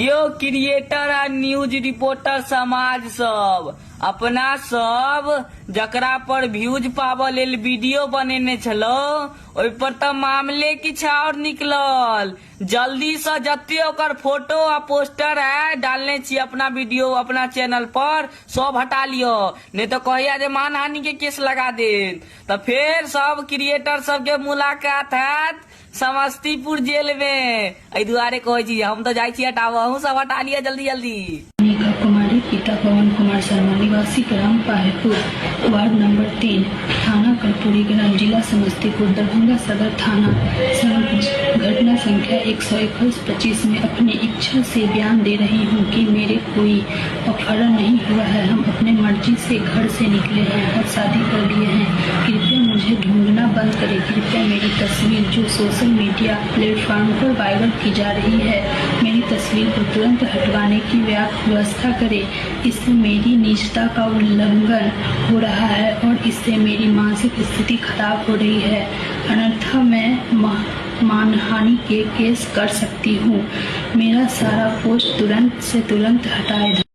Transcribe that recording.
यो creator आ news reporter समाज सब अपना सब जकरा पर व्यूज पाव लेल वीडियो बनेने छलो ओइ पर त मामले किछ और निकलल। जल्दी से जत्ते ओकर फोटो आ पोस्टर है डालने छी अपना वीडियो अपना चैनल पर सब हटा लियो, नहीं तो कहिया जे मानहानि के केस लगा दे। तो फिर सब क्रिएटर सब के मुलाकात है समस्तीपुर जेल में। एहि दुआरे कहे छी हम तो जाई छी हटाव, अहूँ सब हटा लिया जल्दी जल्दी। मीका कुमारी पिता पवन कुमार शर्मा निवासी ग्राम पाहेपुर वार्ड नंबर 3 थाना कर्पूरीग्राम जिला समस्तीपुर दरभंगा सदर थाना घटना संख्या 121-25 में अपनी इच्छा से बयान दे रही हूँ कि मेरे कोई अपहरण नहीं हुआ है। हम अपने मर्जी से घर से निकले हैं और शादी कर लिए हैं। कृपया मुझे ढूंढना बंद करें। कृपया मेरी तस्वीर जो सोशल मीडिया प्लेटफॉर्म पर वायरल की जा रही है मेरी तस्वीर को तुरंत हटवाने की व्यवस्था करें। इससे मेरी निजता का उल्लंघन हो रहा है और इससे मेरी मानसिक स्थिति खराब हो रही है, अन्यथा मैं मानहानि के केस कर सकती हूँ। मेरा सारा पोस्ट तुरंत से तुरंत हटाए।